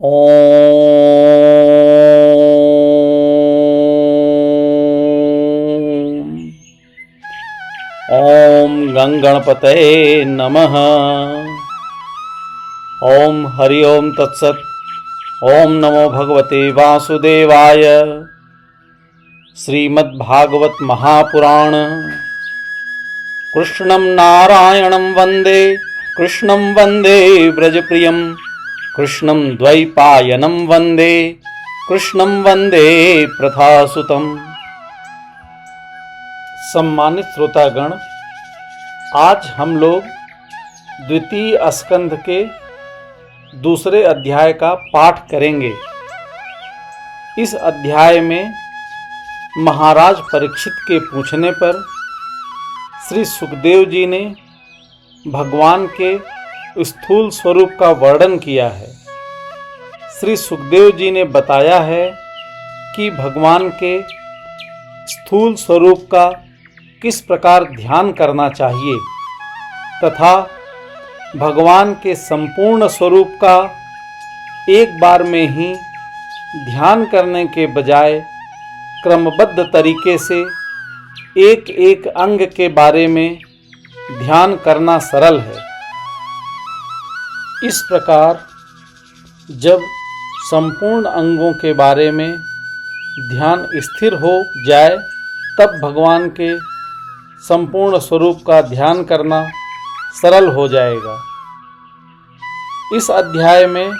ओम गंगणपतये नमः। ओम हरि ओम तत्सत। ओम नमो भगवते वासुदेवाय। श्रीमद्भागवत महापुराण। कृष्णं नारायणं वंदे, कृष्णं वंदे व्रजप्रियं, कृष्णं द्वैपायनं वंदे, कृष्णं वंदे प्रथासुतम्। सम्मानित श्रोतागण, आज हम लोग द्वितीय स्कंध के दूसरे अध्याय का पाठ करेंगे। इस अध्याय में महाराज परीक्षित के पूछने पर श्री सुखदेव जी ने भगवान के स्थूल स्वरूप का वर्णन किया है। श्री सुखदेव जी ने बताया है कि भगवान के स्थूल स्वरूप का किस प्रकार ध्यान करना चाहिए तथा भगवान के संपूर्ण स्वरूप का एक बार में ही ध्यान करने के बजाय क्रमबद्ध तरीके से एक एक अंग के बारे में ध्यान करना सरल है। इस प्रकार जब संपूर्ण अंगों के बारे में ध्यान स्थिर हो जाए तब भगवान के संपूर्ण स्वरूप का ध्यान करना सरल हो जाएगा। इस अध्याय में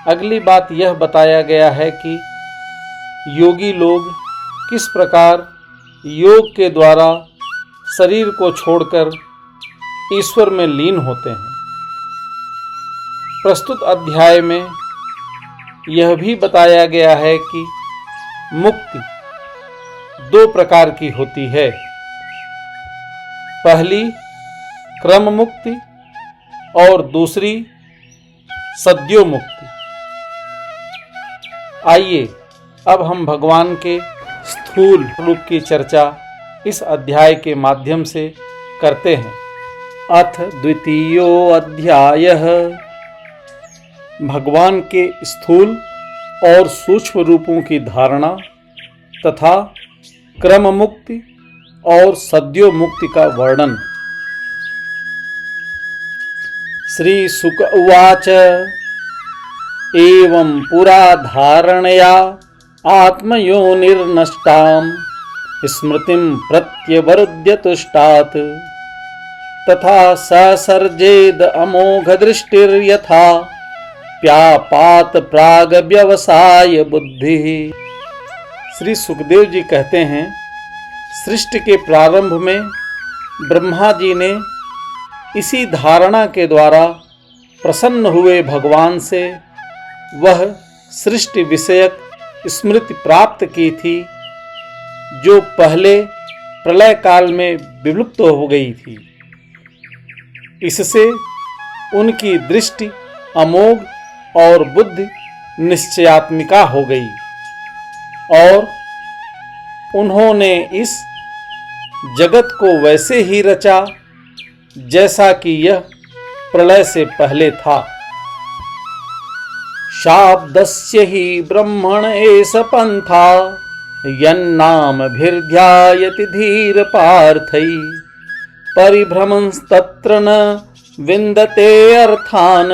अगली बात यह बताया गया है कि योगी लोग किस प्रकार योग के द्वारा शरीर को छोड़कर ईश्वर में लीन होते हैं। प्रस्तुत अध्याय में यह भी बताया गया है कि मुक्ति दो प्रकार की होती है। पहली क्रम मुक्ति और दूसरी सद्यो मुक्ति। आइए अब हम भगवान के स्थूल रूप की चर्चा इस अध्याय के माध्यम से करते हैं। अथ द्वितीयो अध्यायः। भगवान के स्थूल और सूक्ष्म रूपों की धारणा तथा क्रम मुक्ति और सद्यो मुक्ति का वर्णन। श्री शुक उवाच। एवं पुरा धारणया आत्मयोनिर्नष्टां स्मृतिं प्रत्यवरुध्य तुष्टात् तथा ससर्जेद अमोघ दृष्टिर्यथा प्यापात प्राग व्यवसाय बुद्धि। श्री सुखदेव जी कहते हैं, सृष्टि के प्रारंभ में ब्रह्मा जी ने इसी धारणा के द्वारा प्रसन्न हुए भगवान से वह सृष्टि विषयक स्मृति प्राप्त की थी जो पहले प्रलय काल में विलुप्त हो गई थी। इससे उनकी दृष्टि अमोघ और बुद्धि निश्चयात्मिका हो गई और उन्होंने इस जगत को वैसे ही रचा जैसा कि यह प्रलय से पहले था। शाब्दस्य ही ब्रह्मण एष पंथा यन्नामभिर्ध्यायति धीर पार्थै परिभ्रमंस्तत्र न विन्दते अर्थान्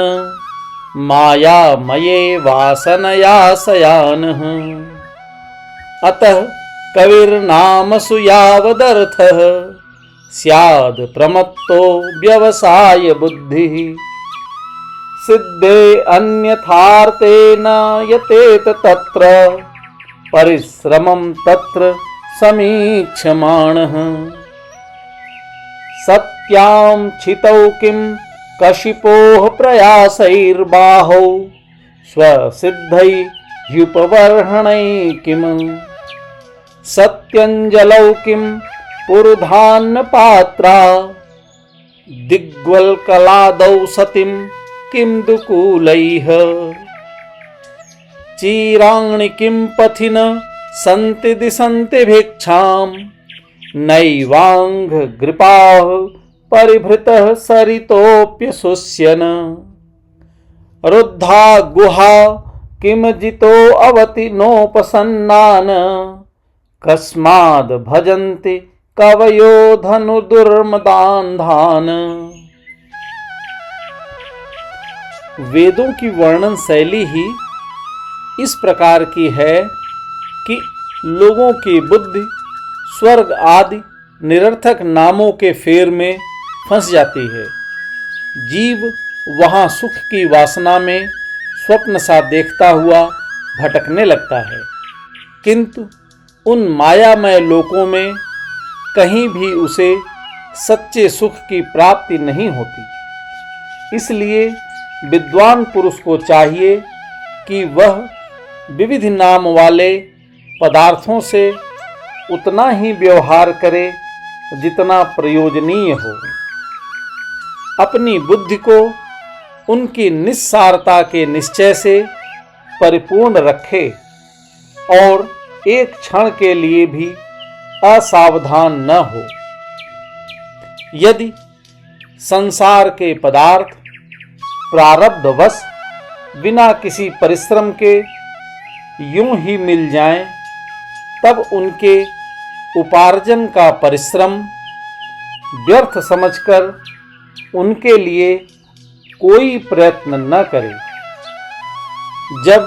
मायामये वासनया शयानः। अतः कविर्नामसु यावदर्थः स्याद् प्रमत्तो व्यवसाय बुद्धिः सिद्धे अन्यथार्थे न यतेत तत्र परिश्रमं तत्र समीक्ष्यमाणः। सत्यां छितौ किं कशिपोः प्रयासैर्बाहौ स्वसिद्धै ह्युपवर्हणै किम् सत्यञ्जलौ किं पुरुधान्न पात्रा दिग्वल्कलादौ सतिं किं दुकूलैः चीराणि किं पथिन सन्ति दिशन्ति भिक्षां नैवाङ्घ्रिपाः परिभृतः सरितोऽप्यशुष्यन् रुद्धा गुहा किम जितो अवति नोपसन्नान कस्माद् भजन्ति कवयो धनुर्दुर्मदान्धान। वेदों की वर्णन शैली ही इस प्रकार की है कि लोगों की बुद्धि स्वर्ग आदि निरर्थक नामों के फेर में फंस जाती है। जीव वहाँ सुख की वासना में स्वप्न सा देखता हुआ भटकने लगता है, किंतु उन मायामय लोकों में कहीं भी उसे सच्चे सुख की प्राप्ति नहीं होती। इसलिए विद्वान पुरुष को चाहिए कि वह विविध नाम वाले पदार्थों से उतना ही व्यवहार करे जितना प्रयोजनीय हो। अपनी बुद्धि को उनकी निस्सारता के निश्चय से परिपूर्ण रखे और एक क्षण के लिए भी असावधान न हो। यदि संसार के पदार्थ प्रारब्धवश बिना किसी परिश्रम के यूं ही मिल जाएं, तब उनके उपार्जन का परिश्रम व्यर्थ समझकर उनके लिए कोई प्रयत्न न करे। जब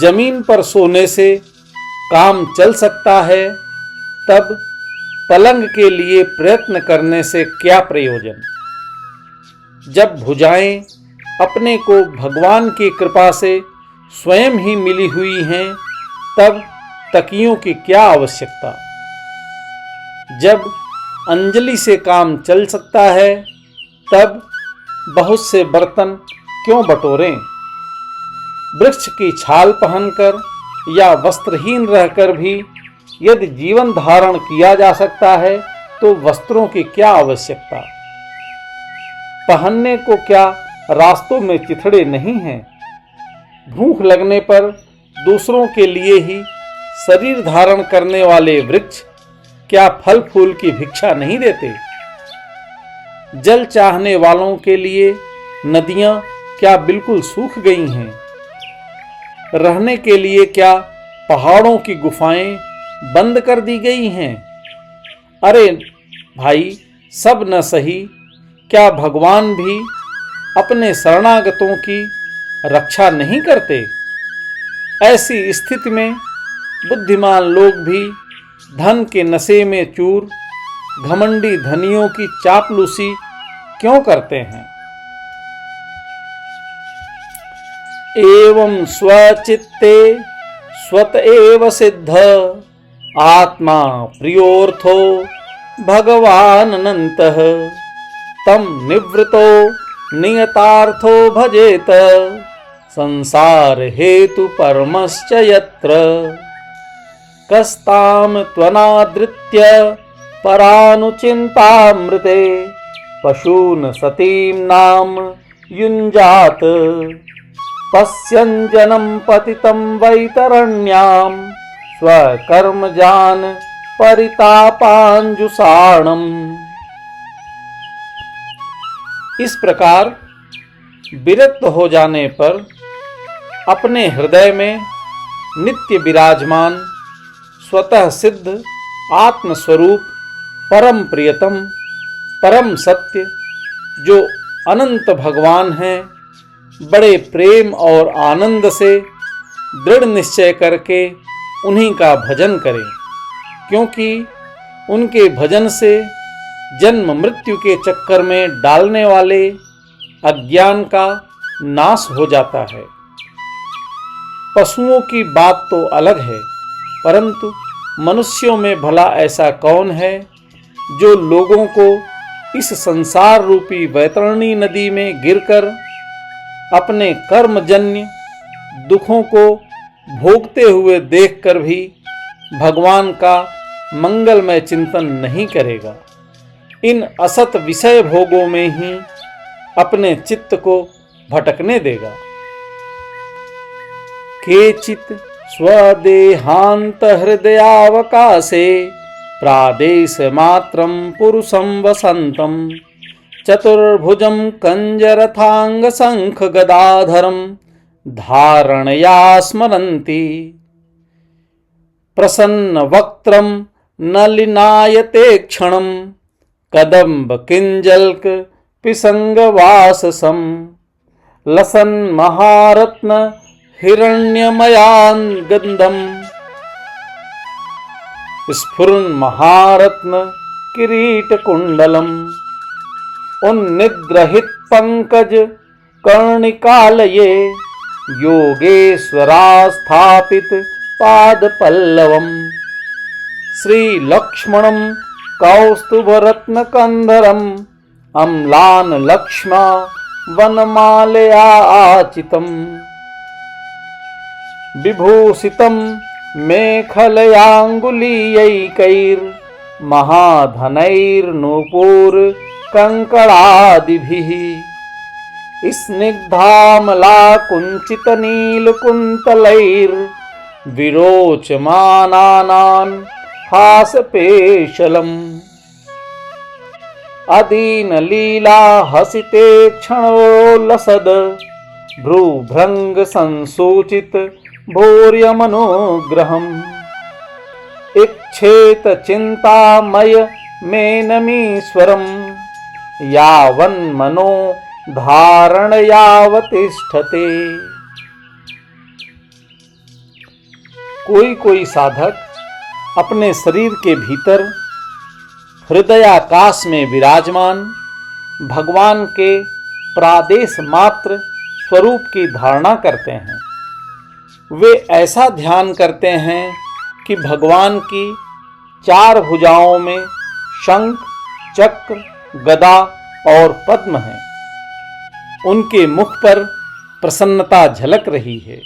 जमीन पर सोने से काम चल सकता है, तब पलंग के लिए प्रयत्न करने से क्या प्रयोजन। जब भुजाएं अपने को भगवान की कृपा से स्वयं ही मिली हुई हैं, तब तकियों की क्या आवश्यकता। जब अंजलि से काम चल सकता है, तब बहुत से बर्तन क्यों बटोरें। वृक्ष की छाल पहनकर या वस्त्रहीन रहकर भी यदि जीवन धारण किया जा सकता है, तो वस्त्रों की क्या आवश्यकता। पहनने को क्या रास्तों में चिथड़े नहीं हैं। भूख लगने पर दूसरों के लिए ही शरीर धारण करने वाले वृक्ष क्या फल फूल की भिक्षा नहीं देते। जल चाहने वालों के लिए नदियां क्या बिल्कुल सूख गई हैं। रहने के लिए क्या पहाड़ों की गुफाएं बंद कर दी गई हैं। अरे भाई, सब न सही, क्या भगवान भी अपने शरणागतों की रक्षा नहीं करते। ऐसी स्थिति में बुद्धिमान लोग भी धन के नशे में चूर घमंडी धनियों की चापलूसी क्यों करते हैं। एवं स्वचित्ते स्वत एव सिद्ध आत्मा प्रियोर्थो भगवान अनंतः तम निवृतो नियतार्थो भजेत संसार हेतु परमश्च यत्र कस्ताम त्वनादृत्य परानुचिन्तामृते पशून् सतीं नाम युञ्जात पश्यन् जनं पतितं वैतरण्यां स्वकर्मजान् परितापाञ्जुषाणम्। इस प्रकार विरक्त हो जाने पर अपने हृदय में नित्य विराजमान स्वतः सिद्ध आत्मस्वरूप परम प्रियतम परम सत्य जो अनंत भगवान हैं, बड़े प्रेम और आनंद से दृढ़ निश्चय करके उन्हीं का भजन करें, क्योंकि उनके भजन से जन्म मृत्यु के चक्कर में डालने वाले अज्ञान का नाश हो जाता है। पशुओं की बात तो अलग है, परंतु मनुष्यों में भला ऐसा कौन है जो लोगों को इस संसार रूपी वैतरणी नदी में गिरकर अपने कर्मजन्य दुखों को भोगते हुए देखकर भी भगवान का मंगलमय चिंतन नहीं करेगा। इन असत विषय भोगों में ही अपने चित्त को भटकने देगा। केचित स्वदेहांत हृदयावकाशे प्रादेश मात्रं पुरुषं वसंतं चतुर्भुजं कंजरथांगशंखगदाधरं धारणया स्मरन्ति प्रसन्नवक्त्रं नलिनायते क्षणं कदम्बकिञ्जल्क पिसंगवाससं लसन्महारत्न हिरण्यमयान्गन्धं स्फुरन्महारत्न किरीटकुण्डलम् उन्निद्रहित पंकज कर्णिकालये योगेश्वरास्थापित पादपल्लवम् श्रीलक्ष्मणं कौस्तुभरत्नकन्धरम् अम्लान लक्ष्मा वनमालया आचितम् विभूषितं मेखलयाङ्गुलीयैकैर्महाधनैर्नूपुर कंकणादिभिः स्निग्धामलाकुञ्चितनीलकुन्तलैर्विरोचमानानां हासपेशलम् अदीनलीला हसिते क्षणोल्लसद् भ्रूभृङ्ग संसूचित भूर्यमनुग्रहम् इच्छेत चिन्तामय मेनमीश्वरम् यावन्मनो धारणयावतिष्ठते। कोई कोई साधक अपने शरीर के भीतर हृदयाकाश में विराजमान भगवान के प्रादेश मात्र स्वरूप की धारणा करते हैं। वे ऐसा ध्यान करते हैं कि भगवान की चार भुजाओं में शंख, चक्र, गदा और पद्म हैं। उनके मुख पर प्रसन्नता झलक रही है।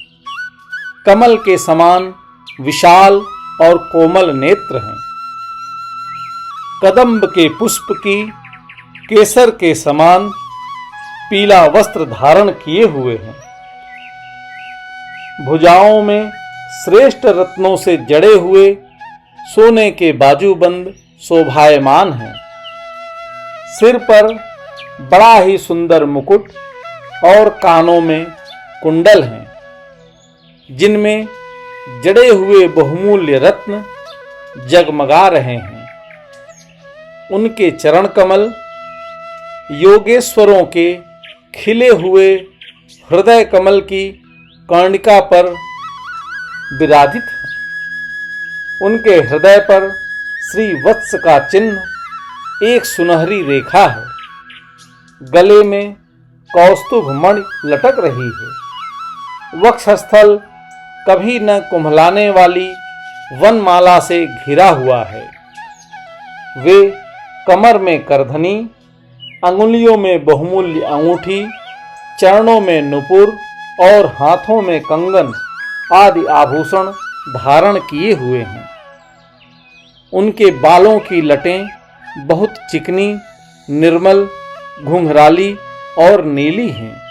कमल के समान विशाल और कोमल नेत्र हैं। कदम्ब के पुष्प की केसर के समान पीला वस्त्र धारण किए हुए हैं। भुजाओं में श्रेष्ठ रत्नों से जड़े हुए सोने के बाजूबंद शोभायमान हैं। सिर पर बड़ा ही सुंदर मुकुट और कानों में कुंडल हैं, जिनमें जड़े हुए बहुमूल्य रत्न जगमगा रहे हैं। उनके चरण कमल योगेश्वरों के खिले हुए हृदय कमल की कर्णिका पर विराजित हैं। उनके हृदय पर श्री वत्स का चिन्ह एक सुनहरी रेखा है। गले में कौस्तुभ मणि लटक रही है। वक्षस्थल कभी न कुम्हलाने वाली वनमाला से घिरा हुआ है। वे कमर में करधनी, अंगुलियों में बहुमूल्य अंगूठी, चरणों में नुपुर और हाथों में कंगन आदि आभूषण धारण किए हुए हैं। उनके बालों की लटें बहुत चिकनी, निर्मल, घुंघराली और नीली हैं।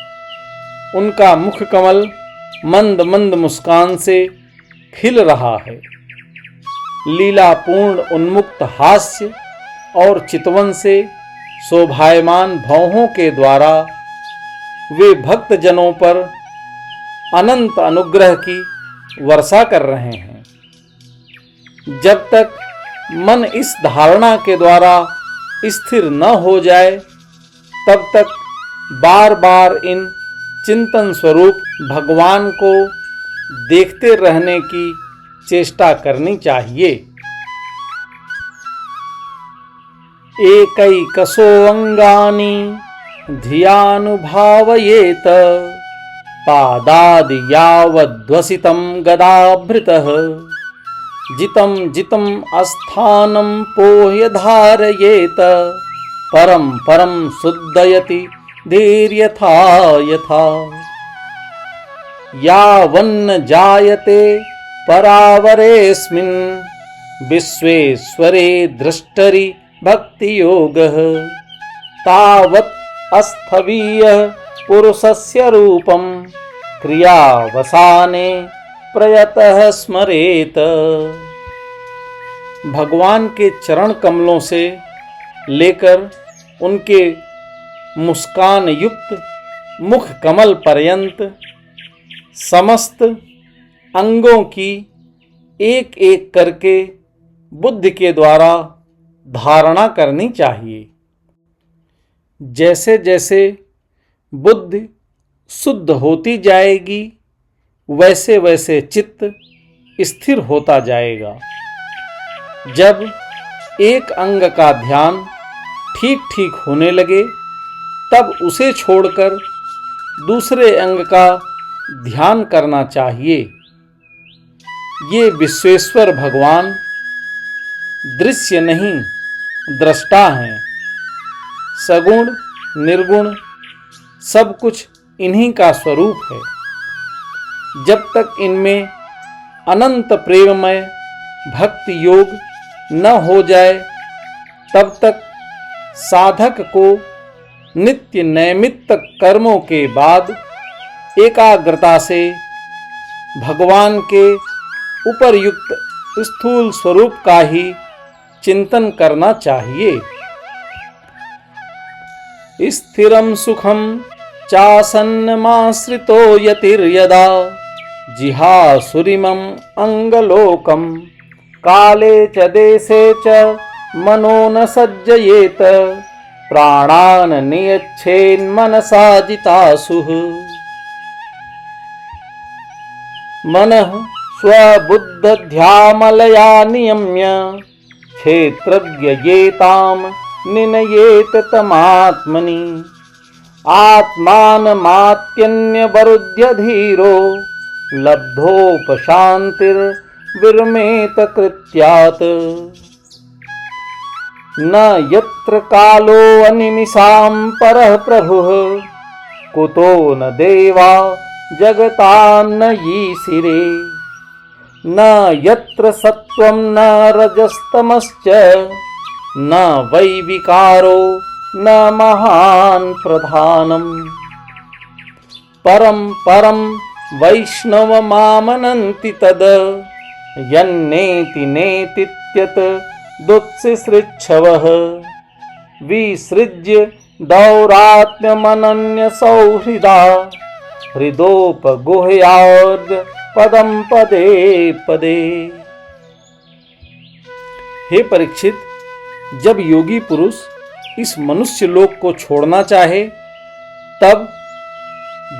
उनका मुख कमल मंद मंद मुस्कान से खिल रहा है। लीलापूर्ण उन्मुक्त हास्य और चितवन से शोभायमान भौहों के द्वारा वे भक्तजनों पर अनंत अनुग्रह की वर्षा कर रहे हैं। जब तक मन इस धारणा के द्वारा स्थिर न हो जाए, तब तक बार बार इन चिंतन स्वरूप भगवान को देखते रहने की चेष्टा करनी चाहिए। एकैकशो अंगानि धियानुभावयेत पादादि यावद्वसितं गदाभृतः जितं जितं अस्थानं पोह्य धारयेत परं परं शुद्धयति धीर्यथा यथा यावन्न जायते परावरेऽस्मिन् विश्वेश्वरे दृष्टरि भक्तियोगः तावत् अस्थवीयः पुरुषस्य रूपं क्रियावसाने प्रयतः स्मरेत। भगवान के चरण कमलों से लेकर उनके मुस्कान युक्त मुख कमल पर्यंत समस्त अंगों की एक एक करके बुद्धि के द्वारा धारणा करनी चाहिए। जैसे जैसे बुद्धि शुद्ध होती जाएगी वैसे वैसे चित्त स्थिर होता जाएगा। जब एक अंग का ध्यान ठीक ठीक होने लगे तब उसे छोड़कर दूसरे अंग का ध्यान करना चाहिए। ये विश्वेश्वर भगवान दृश्य नहीं दृष्टा हैं। सगुण निर्गुण सब कुछ इन्हीं का स्वरूप है। जब तक इनमें अनंत प्रेममय भक्ति योग न हो जाए तब तक साधक को नित्य नैमित्त कर्मों के बाद एकाग्रता से भगवान के उपर्युक्त स्थूल स्वरूप का ही चिंतन करना चाहिए। स्थिरं सुखं चासन्नमाश्रितो यतिर्यदा जिहासुरिमं अंगलोकं काले च देशे च मनो न सज्जयेत प्राणान् नियच्छेन्मनसा जितासुः। मनः स्वबुद्धध्यामलया नियम्य क्षेत्रज्ञयेतां निनयेत तमात्मनि आत्मानमात्यन्यवरुध्य धीरो लब्धोपशान्तिर्विरमेत कृत्यात्। न यत्र कालो अनिमिषां परः प्रभुः कुतो न देवा जगतान्न ईशिरे। न यत्र सत्वं न रजस्तमश्च न वै विकारो न महान् प्रधानम्। परं परं वैष्णवमामनन्ति तद् यन्नेति नेतीत्यत दुत्सिसृच्छवः। विसृज्य दौरात्म्यमनन्यसौहृदा हृदोपगुह्याद् पदं पदे पदे। हे परीक्षित, जब योगी पुरुष इस मनुष्य लोक को छोड़ना चाहे तब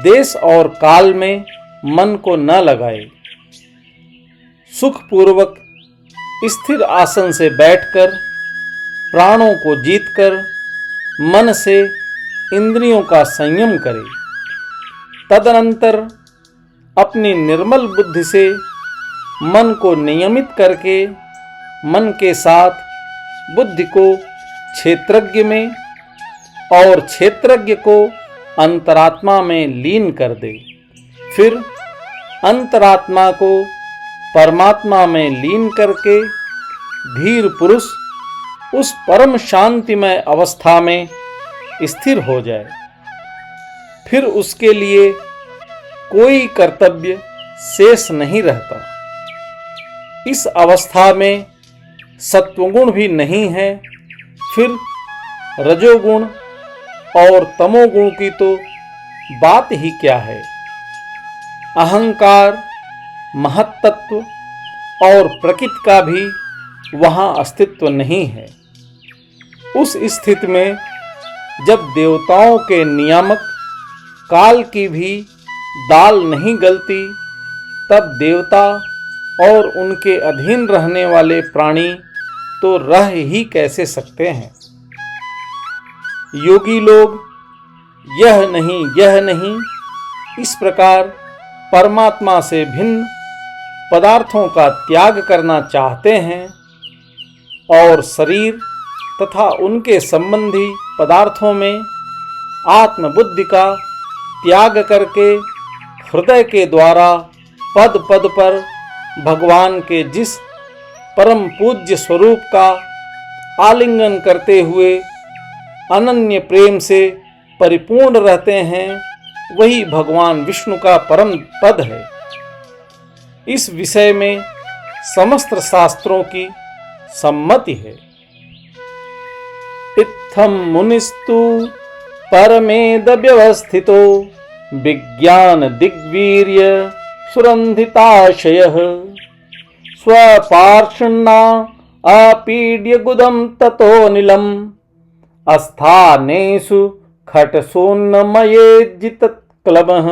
देश और काल में मन को न लगाए। सुखपूर्वक स्थिर आसन से बैठकर प्राणों को जीतकर मन से इंद्रियों का संयम करे। तदनंतर अपनी निर्मल बुद्धि से मन को नियमित करके मन के साथ बुद्धि को क्षेत्रज्ञ में और क्षेत्रज्ञ को अंतरात्मा में लीन कर दे। फिर अंतरात्मा को परमात्मा में लीन करके धीर पुरुष उस परम शांतिमय अवस्था में स्थिर हो जाए। फिर उसके लिए कोई कर्तव्य शेष नहीं रहता। इस अवस्था में सत्वगुण भी नहीं है, फिर रजोगुण और तमोगुण की तो बात ही क्या है। अहंकार, महत्त्व और प्रकृति का भी वहाँ अस्तित्व नहीं है। उस स्थिति में जब देवताओं के नियामक काल की भी दाल नहीं गलती तब देवता और उनके अधीन रहने वाले प्राणी तो रह ही कैसे सकते हैं। योगी लोग यह नहीं इस प्रकार परमात्मा से भिन्न पदार्थों का त्याग करना चाहते हैं और शरीर तथा उनके संबंधी पदार्थों में आत्मबुद्धि का त्याग करके हृदय के द्वारा पद पद पर भगवान के जिस परम पूज्य स्वरूप का आलिंगन करते हुए अनन्य प्रेम से परिपूर्ण रहते हैं, वही भगवान विष्णु का परम पद है। इस विषय में समस्त शास्त्रों की सम्मति है। इत्थं मुनिस्तु परमेद व्यवस्थितो विज्ञान दिग्वीर्य सुरंधिताशयः स्वपार्षण्णा अपीड्य गुदं ततो नीलम् अस्थानेषु खटशून्नमयेज्जितक्लमः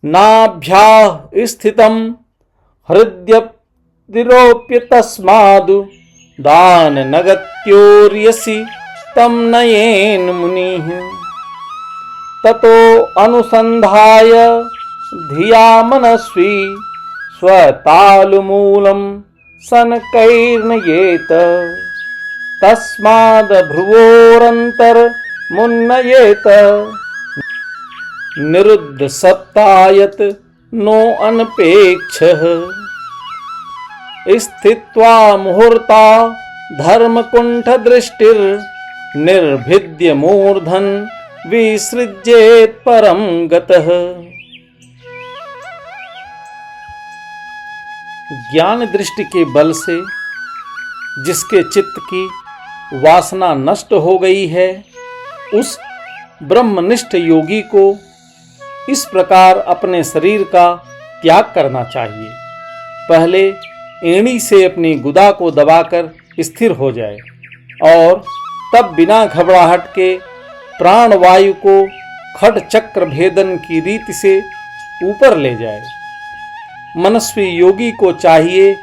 नाभ्याः स्थितं हृदयतिरोप्य तस्मादु दाननगत्योर्यसि तं नयेन मुनिः ततो अनुसन्धाय धिया मनस्वी स्वतालुमूलं सनकैर्नयेत तस्माद्भ्रुवोरन्तरमुन्नयेत निरुद्ध सप्तायत नो अनपेक्षः स्थित्वा मुहूर्ता धर्मकुण्ठ दृष्टिर्निर्भिद्य मूर्धन विसृज्येत परम गतः। ज्ञान दृष्टि के बल से जिसके चित्त की वासना नष्ट हो गई है, उस ब्रह्मनिष्ठ योगी को इस प्रकार अपने शरीर का त्याग करना चाहिए। पहले एड़ी से अपनी गुदा को दबाकर स्थिर हो जाए और तब बिना घबराहट के प्राण वायु को खड चक्र भेदन की रीति से ऊपर ले जाए। मनस्वी योगी को चाहिए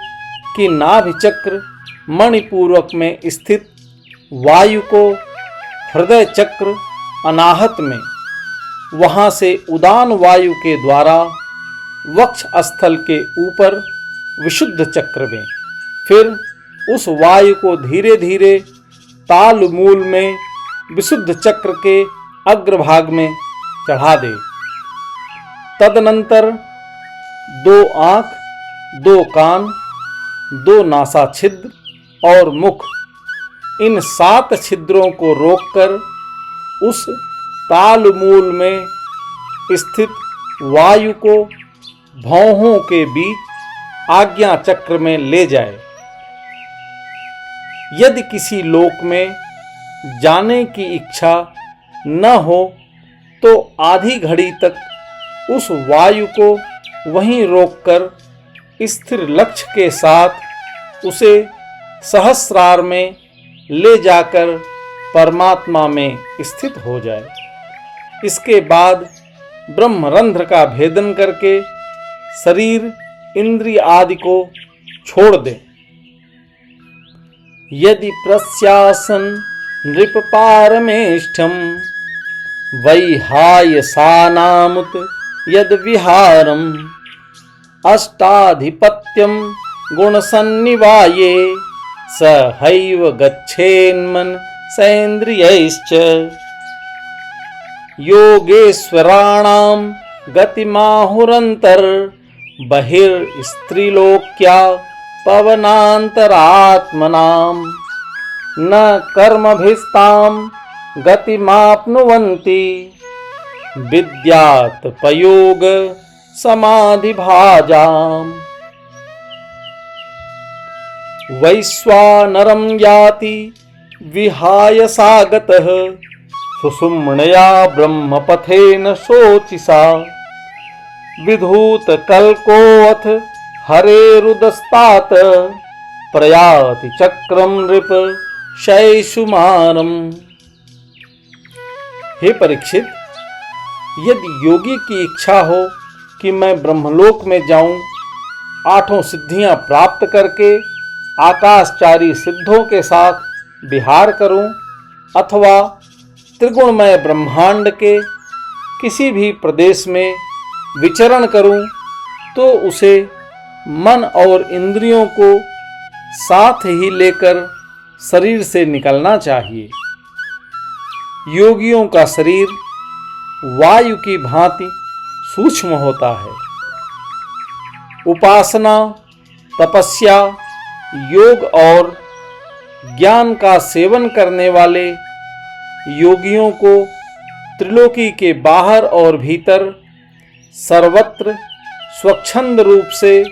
कि नाभि चक्र मणिपूर्वक में स्थित वायु को हृदय चक्र अनाहत में, वहां से उदान वायु के द्वारा वक्ष स्थल के ऊपर विशुद्ध चक्र में, फिर उस वायु को धीरे धीरे ताल मूल में विशुद्ध चक्र के अग्रभाग में चढ़ा दे। तदनंतर 2 आंख, 2 कान, 2 नासा छिद्र और मुख, इन 7 छिद्रों को रोककर उस ताल मूल में स्थित वायु को भौहों के बीच आज्ञा चक्र में ले जाए। यदि किसी लोक में जाने की इच्छा न हो तो आधी घड़ी तक उस वायु को वहीं रोककर स्थिर लक्ष्य के साथ उसे सहस्रार में ले जाकर परमात्मा में स्थित हो जाए। इसके बाद ब्रह्मरंध्र का भेदन करके शरीर इंद्रिय आदि को छोड़ दे। यदि प्रस्यासन नृप पारमेष्ठम वैहायसानामुत यद विहारम अष्टाधिपत्यम गुणसन्निवाये सहैव गच्छेन्मन सेन्द्रियैश्च योगेश्वराणां गतिमाहुरंतर बहिर्स्त्रीलोक्या पवनान्तरात्मनां न कर्मभिस्तां गतिमाप्नुवन्ति विद्यात् पयोग समाधिभाजाम् वैश्वानरं याति विहाय सागतः सुषुम्णया ब्रह्मपथेन शोचिसा विधूतकल्कोऽथ हरेरुदस्तात् प्रयाति चक्रम नृप शैशुमानम। हे परीक्षित, यदि योगी की इच्छा हो कि मैं ब्रह्मलोक में जाऊं, 8 सिद्धियां प्राप्त करके आकाशचारी सिद्धों के साथ विहार करूं अथवा त्रिगुणमय ब्रह्मांड के किसी भी प्रदेश में विचरण करूं, तो उसे मन और इंद्रियों को साथ ही लेकर शरीर से निकलना चाहिए। योगियों का शरीर वायु की भांति सूक्ष्म होता है। उपासना, तपस्या, योग और ज्ञान का सेवन करने वाले योगियों को त्रिलोकी के बाहर और भीतर सर्वत्र स्वच्छंद रूप से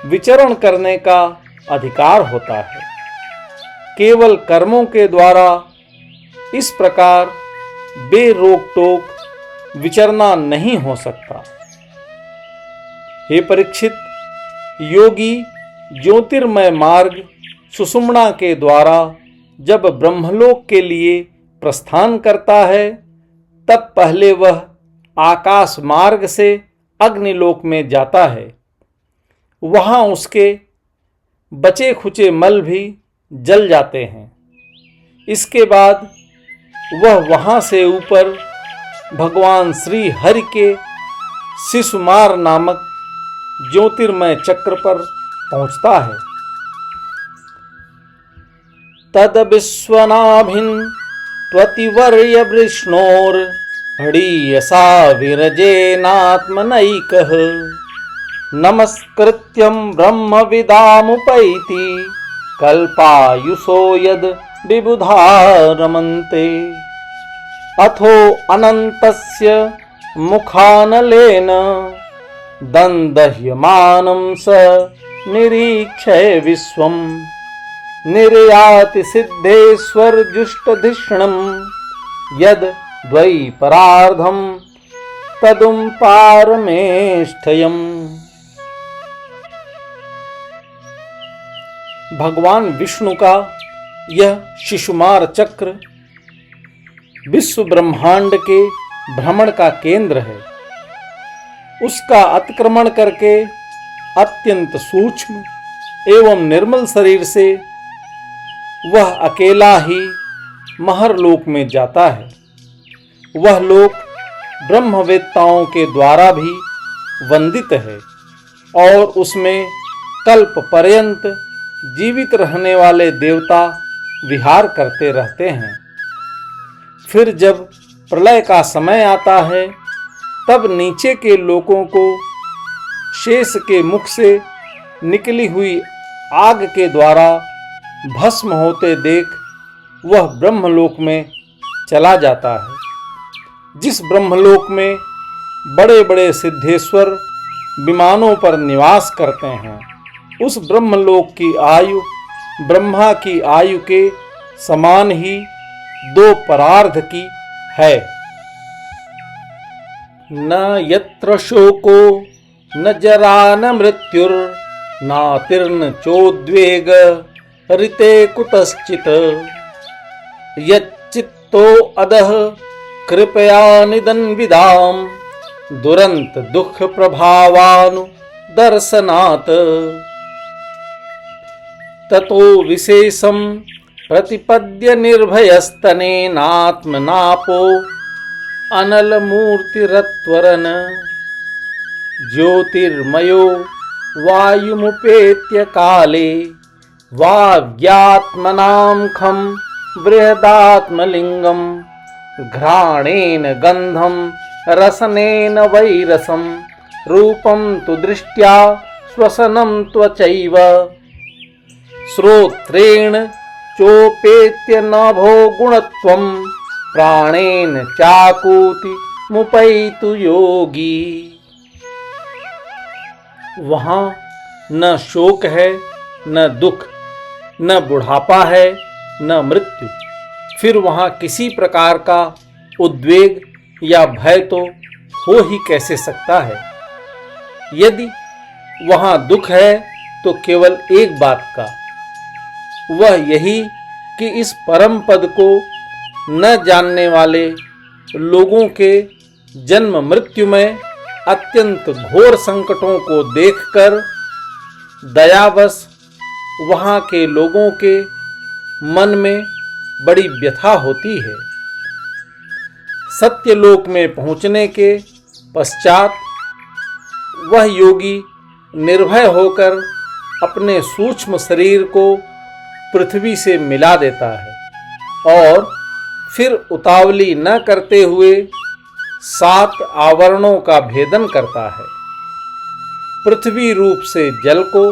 विचरण करने का अधिकार होता है। केवल कर्मों के द्वारा इस प्रकार बेरोक टोक विचरना नहीं हो सकता। हे परीक्षित, योगी ज्योतिर्मय मार्ग सुषुम्ना के द्वारा जब ब्रह्मलोक के लिए प्रस्थान करता है, तब पहले वह आकाश मार्ग से अग्निलोक में जाता है। वहाँ उसके बचे खुचे मल भी जल जाते हैं। इसके बाद वह वहाँ से ऊपर भगवान श्री हरि के शिशुमार नामक ज्योतिर्मय चक्र पर पहुँचता है। तद विश्वनाभिन त्वतिवर्य वृष्णोर हृयसा विरजेनात्मनैकः नमस्कृत्यं ब्रह्मविदामुपैति कल्पायुषो यद विबुधा रमन्ते अथो अनन्तस्य मुखानलेन दन्दह्यमानं स निरीक्षय विश्वं निर्याति सिद्धेश्वरजुष्टधिष्णं यद द्वैपरार्धं तदुं पारमेष्ठयम्। भगवान विष्णु का यह शिशुमार चक्र विश्व ब्रह्मांड के भ्रमण का केंद्र है। उसका अतिक्रमण करके अत्यंत सूक्ष्म एवं निर्मल शरीर से वह अकेला ही महरलोक में जाता है। वह लोक ब्रह्मवेत्ताओं के द्वारा भी वंदित है और उसमें कल्प पर्यंत जीवित रहने वाले देवता विहार करते रहते हैं। फिर जब प्रलय का समय आता है, तब नीचे के लोगों को शेष के मुख से निकली हुई आग के द्वारा भस्म होते देख वह ब्रह्मलोक में चला जाता है। जिस ब्रह्मलोक में बड़े बड़े सिद्धेश्वर विमानों पर निवास करते हैं, उस ब्रह्मलोक की आयु ब्रह्मा की आयु के समान ही 2 परार्ध की है। न यत्र शोको न जरा न मृत्युर नातिर्न चोद्वेग ऋते कुतश्चित् यच्चित्तो अधः कृपया निदन्विदां दुरंत दुख प्रभावानु दर्शनात् ततो विशेषं प्रतिपद्य निर्भयस्तनेनात्मनापो अनलमूर्तिरत्वरन् ज्योतिर्मयो वायुमुपेत्य काले वाव्यात्मनां खं बृहदात्मलिंगं घ्राणेन गंधं रसनेन वैरसं रूपं तु दृष्ट्या श्वसनं त्वचैव श्रोत्रेण चोपेत्य नभो गुणत्वं प्राणेन चाकूति मुपैतु योगी। वहाँ न शोक है, न दुख, न बुढ़ापा है, न मृत्यु। फिर वहाँ किसी प्रकार का उद्वेग या भय तो हो ही कैसे सकता है। यदि वहाँ दुख है तो केवल एक बात का, वह यही कि इस परम पद को न जानने वाले लोगों के जन्म मृत्यु में अत्यंत घोर संकटों को देखकर दयावश वहाँ के लोगों के मन में बड़ी व्यथा होती है। सत्यलोक में पहुँचने के पश्चात वह योगी निर्भय होकर अपने सूक्ष्म शरीर को पृथ्वी से मिला देता है और फिर उतावली न करते हुए 7 आवरणों का भेदन करता है। पृथ्वी रूप से जल को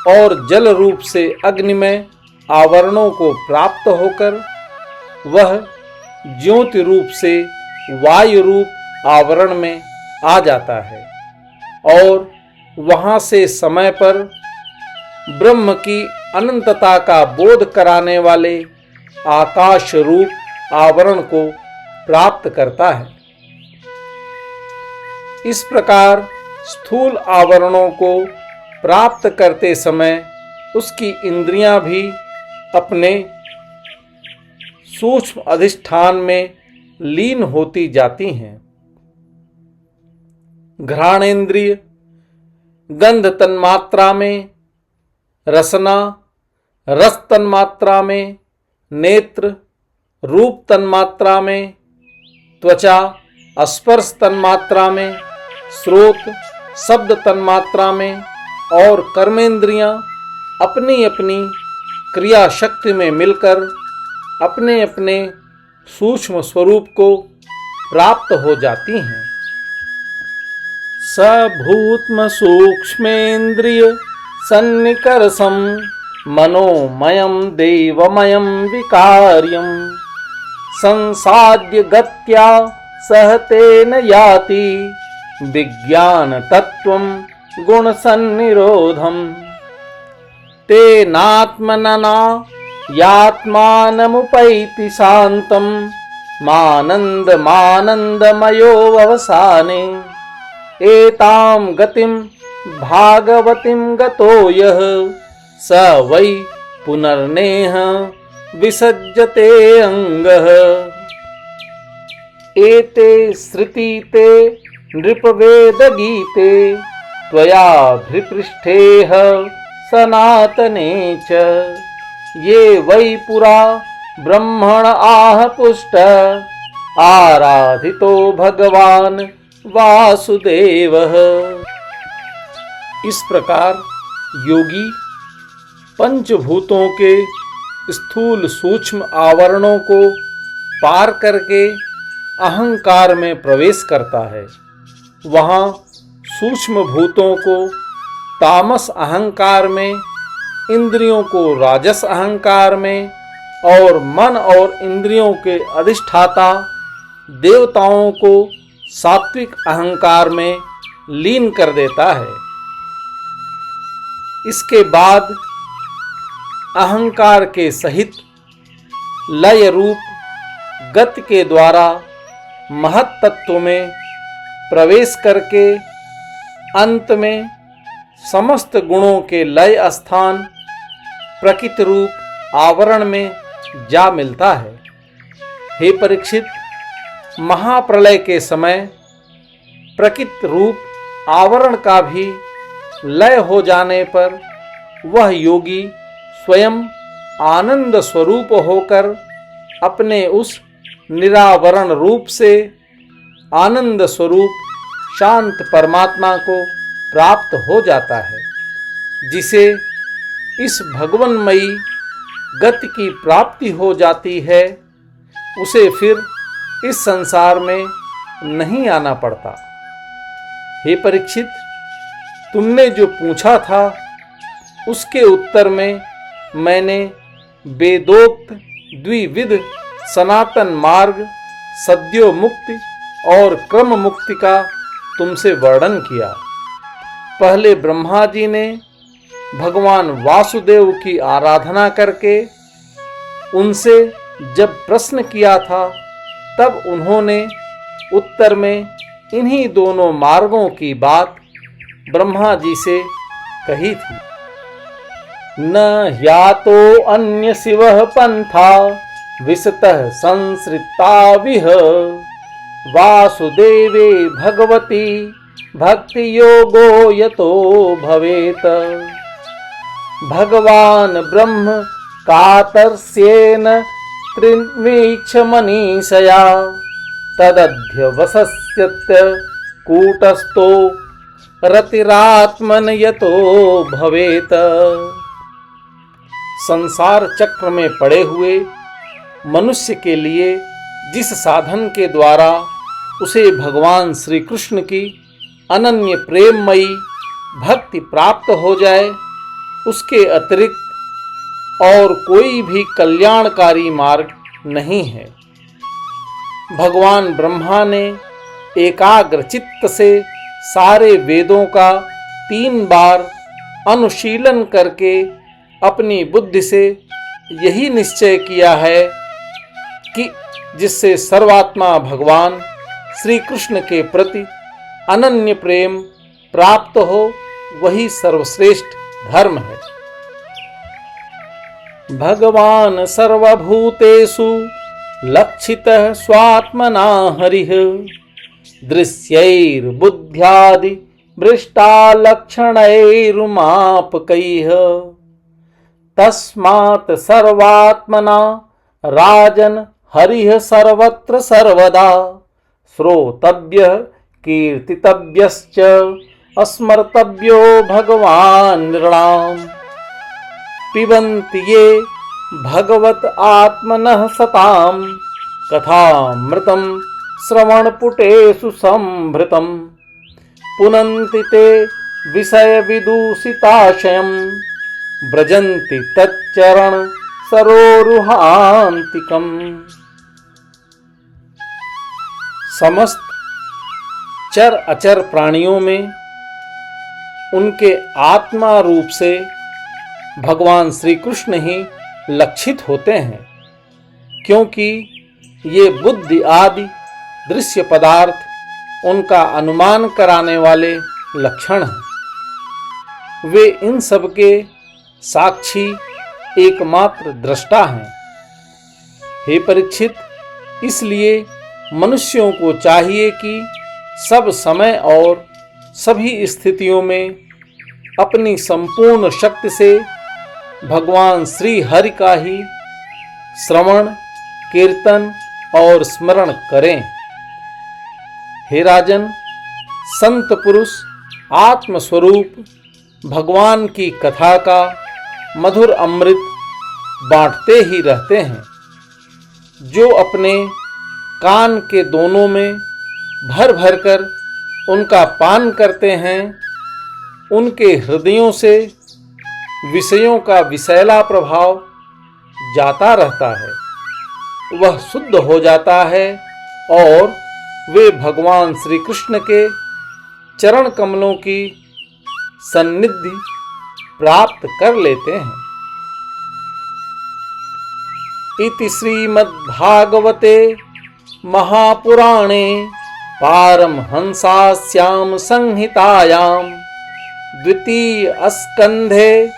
और जल रूप से अग्नि में आवरणों को प्राप्त होकर वह ज्योति रूप से वायु रूप आवरण में आ जाता है और वहाँ से समय पर ब्रह्म की अनंतता का बोध कराने वाले आकाश रूप आवरण को प्राप्त करता है। इस प्रकार स्थूल आवरणों को प्राप्त करते समय उसकी इंद्रियां भी अपने सूक्ष्म अधिष्ठान में लीन होती जाती हैं। घ्राणेन्द्रिय गंध तन्मात्रा में, रसना रस तन्मात्रा में, नेत्र रूप तन्मात्रा में, त्वचा स्पर्श तन्मात्रा में, श्रोत शब्द तन्मात्रा में और कर्मेंद्रियां अपनी अपनी क्रिया शक्ति में मिलकर अपने अपने सूक्ष्म स्वरूप को प्राप्त हो जाती हैं। सभूत्म सूक्ष्मेन्द्रिय सन्निकर्षम मनोमयं देवमयं विकार्यं संसाद्य गत्या सहतेन याति विज्ञान तत्वं गुण सन्निरोधम् तेनात्मनना यात्मानमुपैति शान्तं मानन्दमयो अवसाने एतां गतिं भागवतीं गतो यः स वै पुनर्नेह विसज्जते अंगः। एते श्रुतिते नृपवेदगीते त्वयाभिपृष्ठेह सनातने च ये वै पुरा ब्रह्मण आह पुष्ट आराधितो भगवान वासुदेवः। इस प्रकार योगी पंचभूतों के स्थूल सूक्ष्म आवरणों को पार करके अहंकार में प्रवेश करता है। वहाँ सूक्ष्म भूतों को तामस अहंकार में, इंद्रियों को राजस अहंकार में और मन और इंद्रियों के अधिष्ठाता देवताओं को सात्विक अहंकार में लीन कर देता है। इसके बाद अहंकार के सहित लय रूप गति के द्वारा महत तत्व में प्रवेश करके अंत में समस्त गुणों के लय स्थान प्रकृति रूप आवरण में जा मिलता है। हे परीक्षित, महाप्रलय के समय प्रकृति रूप आवरण का भी लय हो जाने पर वह योगी स्वयं आनंद स्वरूप होकर अपने उस निरावरण रूप से आनंद स्वरूप शांत परमात्मा को प्राप्त हो जाता है, जिसे इस भगवन्मयी गति की प्राप्ति हो जाती है। उसे फिर इस संसार में नहीं आना पड़ता। हे परीक्षित, तुमने जो पूछा था उसके उत्तर में मैंने वेदोक्त द्विविध सनातन मार्ग, सद्यो मुक्ति और क्रम मुक्ति का तुमसे वर्णन किया। पहले ब्रह्मा जी ने भगवान वासुदेव की आराधना करके उनसे जब प्रश्न किया था, तब उन्होंने उत्तर में इन्हीं दोनों मार्गों की बात ब्रह्मा जी से कही थी। न ह्यातो अन्य शिवः पंथा विशतः संसृता विह वासुदेवे भगवती भक्ति योगो यतो भवेत भगवान ब्रह्म कातर्स्येन त्रिवीक्ष मनीषया तदध्यवसस्यत्य कूटस्थो रतिरात्मन यतो भवेत। संसार चक्र में पड़े हुए मनुष्य के लिए जिस साधन के द्वारा उसे भगवान श्री कृष्ण की अनन्य प्रेममयी भक्ति प्राप्त हो जाए, उसके अतिरिक्त और कोई भी कल्याणकारी मार्ग नहीं है। भगवान ब्रह्मा ने एकाग्र चित्त से सारे वेदों का 3 बार अनुशीलन करके अपनी बुद्धि से यही निश्चय किया है कि जिससे सर्वात्मा भगवान श्री कृष्ण के प्रति अनन्य प्रेम प्राप्त हो, वही सर्वश्रेष्ठ धर्म है। भगवान सर्वभूतेषु लक्षितः स्वात्मना हरिः दृश्यैर्बुद्ध्यादि भ्रष्टालक्षणैरुमापकैः तस्मात् सर्वात्मना राजन् हरिः सर्वत्र सर्वदा श्रोतव्यः कीर्तितव्यश्च स्मर्तव्यो भगवान् नृणाम् पिबन्ति ये भगवत आत्मनः सताम् कथामृतं श्रवणपुटेषु संभृतम् पुनन्ति ते विषयविदूषिताशयम् व्रजन्ति तच्चरण सरोरुहान्तिकम्। समस्त चर अचर प्राणियों में उनके आत्मा रूप से भगवान श्री कृष्ण ही लक्षित होते हैं, क्योंकि ये बुद्धि आदि दृश्य पदार्थ उनका अनुमान कराने वाले लक्षण हैं। वे इन सब के साक्षी एकमात्र दृष्टा हैं। हे परीक्षित, इसलिए मनुष्यों को चाहिए कि सब समय और सभी स्थितियों में अपनी संपूर्ण शक्ति से भगवान श्री हरि का ही श्रवण, कीर्तन और स्मरण करें। हे राजन, संत पुरुष आत्मस्वरूप भगवान की कथा का मधुर अमृत बांटते ही रहते हैं। जो अपने कान के दोनों में भर भर कर उनका पान करते हैं, उनके हृदयों से विषयों का विषैला प्रभाव जाता रहता है, वह शुद्ध हो जाता है और वे भगवान श्री कृष्ण के चरण कमलों की सन्निधि प्राप्त कर लेते हैं। इति श्रीमद्भागवते महापुराणे पारमहंसास्यां संहितायां द्वितीय स्कंधे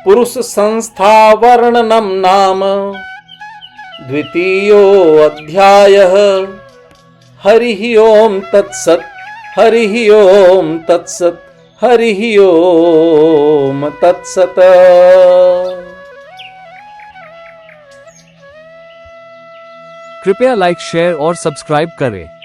पुरुष संस्था वर्णनम नाम द्वितीयो अध्यायः। हरिः ओम तत्सत्, हरिः ओम तत्सत्, हरिः ओम तत्सत्। कृपया लाइक, शेयर और सब्सक्राइब करें।